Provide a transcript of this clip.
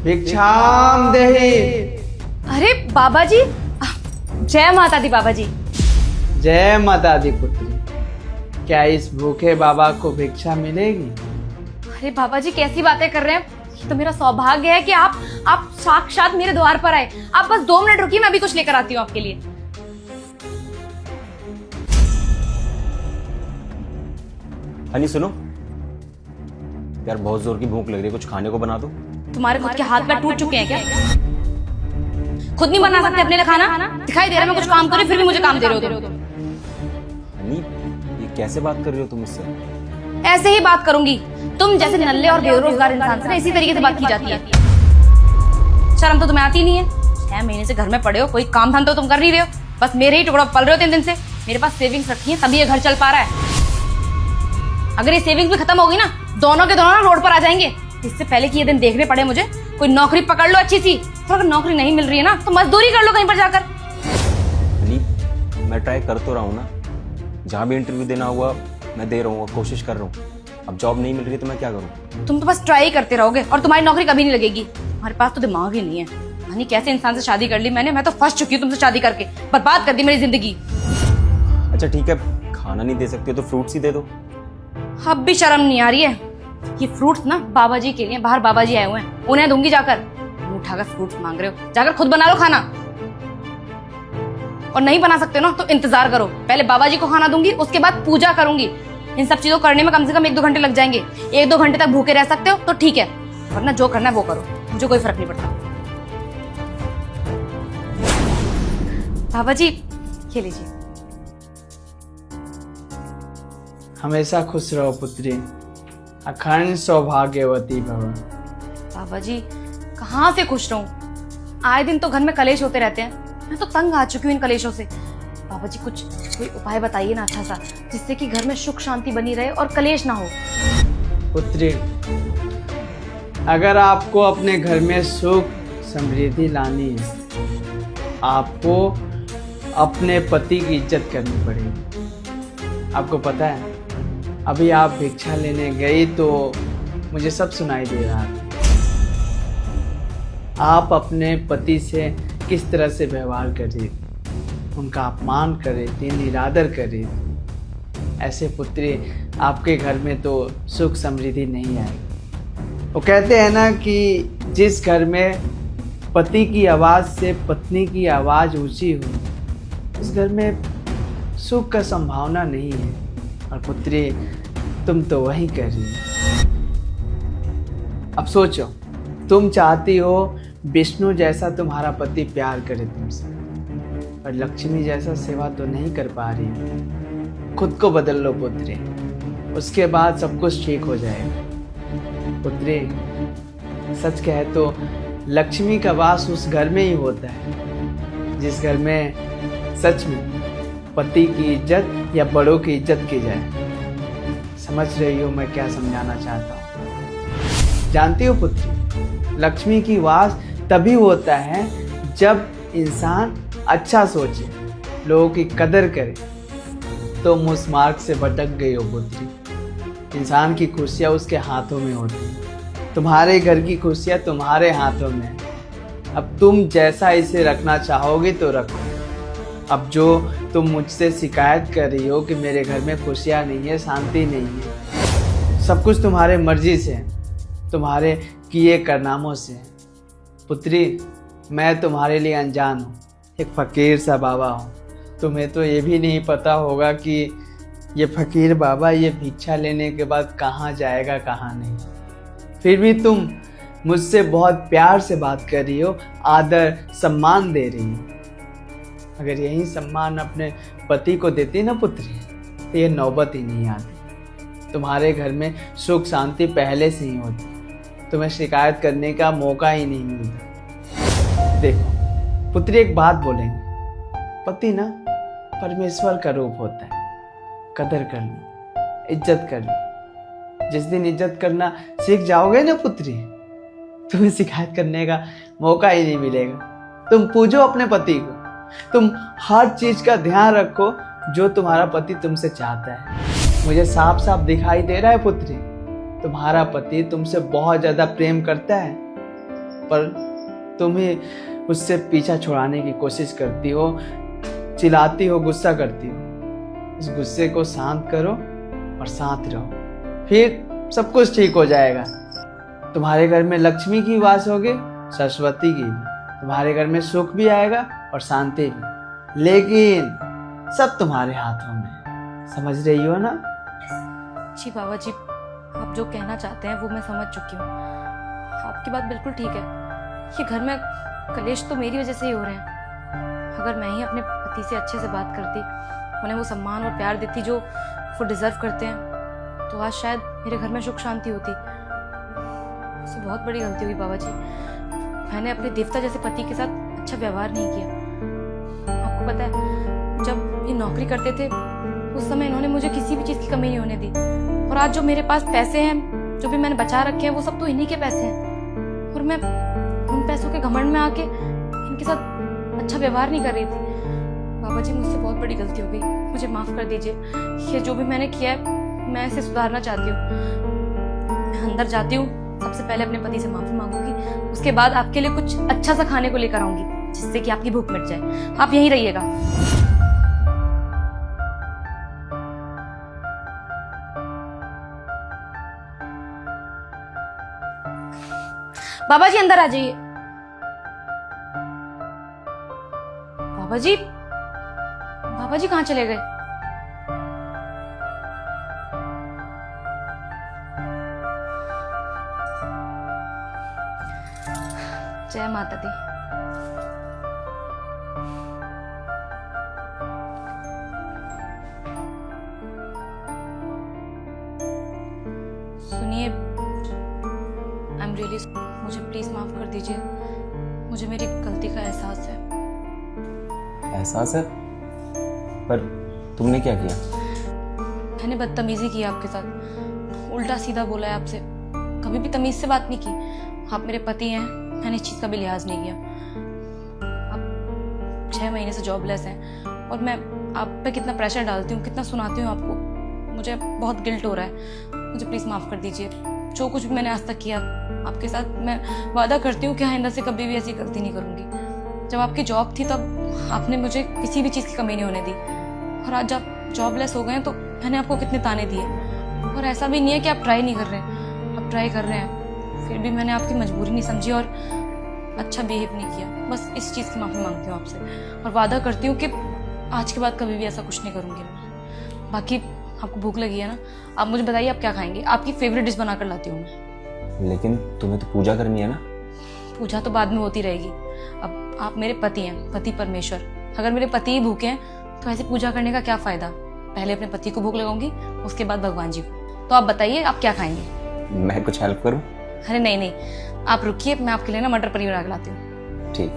भिक्षाम देहि। अरे बाबा जी, जय माता दी बाबा जी। जय माता दी पुत्री। क्या इस भूखे बाबा को भिक्षा मिलेगी? अरे बाबा जी कैसी बातें कर रहे हैं, ये तो मेरा सौभाग्य है कि आप साक्षात मेरे द्वार पर आए। आप बस 2 मिनट रुकिए, मैं अभी कुछ लेकर आती हूँ आपके लिए। हनी सुनो यार, बहुत जोर की भूख लग रही है, कुछ खाने को बना दो। तुम्हारे खुद के हाथ पैर टूट चुके हैं क्या? खुद नहीं बना सकते अपने लिए खाना? दिखाई दे रहा है मैं कुछ काम कर रही हूँ, फिर भी मुझे काम दे रहे हो। हनी ये कैसे बात कर रही हो तुम मुझसे? ऐसे ही बात करूंगी, तुम जैसे नल्ले और बेरोजगार इंसान से ना इसी तरीके से बात की जाती है। शर्म तो तुम्हें आती नहीं है। 6 महीने से घर में पड़े हो, कोई काम धंधा तो तुम कर नहीं रहे हो, बस मेरे ही टुकड़ा पल रहे हो 3 दिन से। मेरे पास सेविंग्स रखी है तभी ये घर चल पा रहा है। अगर ये सेविंग्स भी खत्म होगी ना, दोनों के दोनों रोड पर आ जाएंगे। इससे पहले कि ये दिन देखने पड़े मुझे, कोई नौकरी पकड़ लो अच्छी सी। तो अगर नौकरी नहीं मिल रही है ना तो मजदूरी कर लो कहीं पर जाकर। हनी मैं ट्राई कर तो रहा हूँ ना, जहाँ भी इंटरव्यू देना हुआ मैं दे रहा हूँ, कोशिश कर रहा हूँ। अब जॉब नहीं मिल रही तो मैं क्या करूँ? तुम तो बस ट्राई करते रहोगे और तुम्हारी नौकरी कभी नहीं लगेगी। हमारे पास तो दिमाग ही नहीं है। यानी कैसे इंसान से शादी कर ली मैंने, मैं तो फंस चुकी हूँ तुमसे शादी करके, बर्बाद कर दी मेरी जिंदगी। अच्छा ठीक है, खाना नहीं दे सकते तो फ्रूट्स ही दे दो। अब भी शर्म नहीं आ रही है? ये फ्रूट्स ना बाबा जी के लिए, बाहर बाबा जी आए हुए हैं, उन्हें दूंगी जाकर। उठाकर फ्रूट्स मांग रहे हो, जाकर खुद बना लो खाना। और नहीं बना सकते ना तो इंतजार करो, पहले बाबा जी को खाना दूंगी, उसके बाद पूजा करूंगी। इन सब चीजों करने में कम से कम 1-2 घंटे लग जाएंगे। 1-2 घंटे तक भूखे रह सकते हो तो ठीक है, वरना जो करना है वो करो, मुझे कोई फर्क नहीं पड़ता। बाबा जी ये लीजिए। हमेशा खुश रहो पुत्री, अखंड सौभाग्यवती भव। बाबा जी कहाँ से खुश रहूं, आए दिन तो घर में कलेश होते रहते हैं। मैं तो तंग आ चुकी हूँ इन कलेशों से। बाबा जी कुछ कोई उपाय बताइए ना अच्छा सा, जिससे कि घर में सुख शांति बनी रहे और कलेश ना हो। पुत्री, अगर आपको अपने घर में सुख समृद्धि लानी है, आपको अपने पति की इज्जत करनी पड़ेगी। आपको पता है, अभी आप भिक्षा लेने गई तो मुझे सब सुनाई दे रहा था। आप अपने पति से किस तरह से व्यवहार कर रही थी, उनका अपमान कर रही थी, निरादर कर रही थी। ऐसे पुत्री आपके घर में तो सुख समृद्धि नहीं आएगी। वो कहते हैं ना कि जिस घर में पति की आवाज़ से पत्नी की आवाज़ ऊंची हो, उस घर में सुख का संभावना नहीं है। और पुत्री तुम तो वही कर रही हो। अब सोचो, तुम चाहती हो विष्णु जैसा तुम्हारा पति प्यार करे तुमसे, पर लक्ष्मी जैसा सेवा तो नहीं कर पा रही हो। खुद को बदल लो पुत्री, उसके बाद सब कुछ ठीक हो जाएगा। पुत्री सच कहे तो लक्ष्मी का वास उस घर में ही होता है जिस घर में सच में पति की इज्जत या बड़ों की इज्जत की जाए। समझ रही हो मैं क्या समझाना चाहता हूँ? जानती हो पुत्री, लक्ष्मी की वास तभी होता है जब इंसान अच्छा सोचे, लोगों की कदर करे। तुम उस मार्ग से भटक गई हो पुत्री। इंसान की खुशियाँ उसके हाथों में होती हैं, तुम्हारे घर की खुशियाँ तुम्हारे हाथों में है। अब तुम जैसा इसे रखना चाहोगे तो रखो। अब जो तुम मुझसे शिकायत कर रही हो कि मेरे घर में खुशियाँ नहीं है, शांति नहीं है, सब कुछ तुम्हारे मर्जी से है, तुम्हारे किए कारनामों से है। पुत्री मैं तुम्हारे लिए अनजान हूँ, एक फ़कीर सा बाबा हूँ। तुम्हें तो ये भी नहीं पता होगा कि ये फ़कीर बाबा ये भिक्षा लेने के बाद कहाँ जाएगा कहाँ नहीं। फिर भी तुम मुझसे बहुत प्यार से बात कर रही हो, आदर सम्मान दे रही हो। अगर यही सम्मान अपने पति को देती ना पुत्री, तो ये नौबत ही नहीं आती। तुम्हारे घर में सुख शांति पहले से ही होती, तुम्हें शिकायत करने का मौका ही नहीं मिलता। देखो पुत्री, एक बात बोलेंगे, पति ना परमेश्वर का रूप होता है। कदर कर लो, इज्जत कर लो। जिस दिन इज्जत करना सीख जाओगे ना पुत्री, तुम्हें शिकायत करने का मौका ही नहीं मिलेगा। तुम पूजो अपने पति को, तुम हर चीज का ध्यान रखो जो तुम्हारा पति तुमसे चाहता है। मुझे साफ साफ दिखाई दे रहा है पुत्री, तुम्हारा पति तुमसे बहुत ज्यादा प्रेम करता है। पर तुम ही उससे पीछा छुड़ाने की कोशिश करती हो, चिल्लाती हो, गुस्सा करती हो। इस गुस्से को शांत करो और शांत रहो, फिर सब कुछ ठीक हो जाएगा। तुम्हारे घर में लक्ष्मी की वास होगी, सरस्वती की भी। तुम्हारे घर में सुख भी आएगा और शांति भी, लेकिन सब तुम्हारे हाथों में। समझ रही हो ना? जी बाबा जी, आप जो कहना चाहते हैं वो मैं समझ चुकी हूँ। आपकी बात बिल्कुल ठीक है। ये घर में कलेश तो मेरी वजह से ही हो रहे हैं। अगर मैं ही अपने पति से अच्छे से बात करती, उन्हें वो सम्मान और प्यार देती जो वो डिजर्व करते हैं, तो आज शायद मेरे घर में सुख शांति होती। मुझसे बहुत बड़ी गलती हुई बाबा जी। मैंने अपने देवता जैसे पति के साथ अच्छा व्यवहार नहीं किया। आपको पता है, जब ये नौकरी करते थे उस समय इन्होंने मुझे किसी भी चीज़ की कमी नहीं होने दी। और आज जो मेरे पास पैसे हैं, जो भी मैंने बचा रखे हैं, वो सब तो इन्हीं के पैसे हैं। और मैं उन पैसों के घमंड में आके इनके साथ अच्छा व्यवहार नहीं कर रही थी। बाबा जी, मुझसे बहुत बड़ी गलती हो गई, मुझे माफ़ कर दीजिए। ये जो भी मैंने किया है, मैं इसे सुधारना चाहती हूँ। मैं अंदर जाती हूँ, सबसे पहले अपने पति से माफ़ी मांगूंगी, उसके बाद आपके लिए कुछ अच्छा सा खाने को लेकर आऊंगी, जिससे कि आपकी भूख मिट जाए। आप यहीं रहिएगा। बाबा जी, अंदर आ जाइए। बाबा जी, बाबा जी कहाँ चले गए? जय माता दी। सुनिए, आई एम रियली, मुझे प्लीज माफ कर दीजिए। मुझे मेरी गलती का एहसास है। एहसास है? पर तुमने क्या किया? मैंने बदतमीजी की आपके साथ, उल्टा सीधा बोला है आपसे, कभी भी तमीज से बात नहीं की। आप मेरे पति हैं, मैंने इस चीज़ का भी लिहाज नहीं किया। आप 6 महीने से जॉबलेस हैं और मैं आप पे कितना प्रेशर डालती हूँ, कितना सुनाती हूँ आपको। मुझे बहुत गिल्ट हो रहा है। मुझे प्लीज़ माफ़ कर दीजिए। जो कुछ भी मैंने आज तक किया आपके साथ, मैं वादा करती हूँ कि आइंदा से कभी भी ऐसी गलती नहीं करूँगी। जब आपकी जॉब थी तब आपने मुझे किसी भी चीज़ की कमी नहीं होने दी, और आज जब जॉबलेस हो गए तो मैंने आपको कितने ताने दिए। और ऐसा भी नहीं है कि आप ट्राई नहीं कर रहे हैं, आप ट्राई कर रहे हैं, फिर भी मैंने आपकी मजबूरी नहीं समझी और अच्छा बिहेव नहीं किया। बस इस चीज़ की माफ़ी मांगती हूँ आपसे, और वादा करती हूँ कि आज के बाद कभी भी ऐसा कुछ नहीं करूँगी मैं। बाकी आपको भूख लगी है ना, आप मुझे बताइए आप क्या खाएंगे। आपकी फेवरेट डिश बनाकर लाती हूँ मैं। लेकिन तुम्हें तो पूजा करनी है ना। पूजा तो बाद में होती रहेगी। अब आप मेरे पति हैं, पति परमेश्वर। अगर मेरे पति ही भूखे हैं तो ऐसे पूजा करने का क्या फ़ायदा। पहले अपने पति को भूख लगाऊंगी, उसके बाद भगवान जी को। तो आप बताइए आप क्या खाएंगे। मैं कुछ हेल्प करूँ? अरे नहीं नहीं, आप रुकिए, मैं आपके लिए ना मटर पनीर बना के लाती हूँ। ठीक।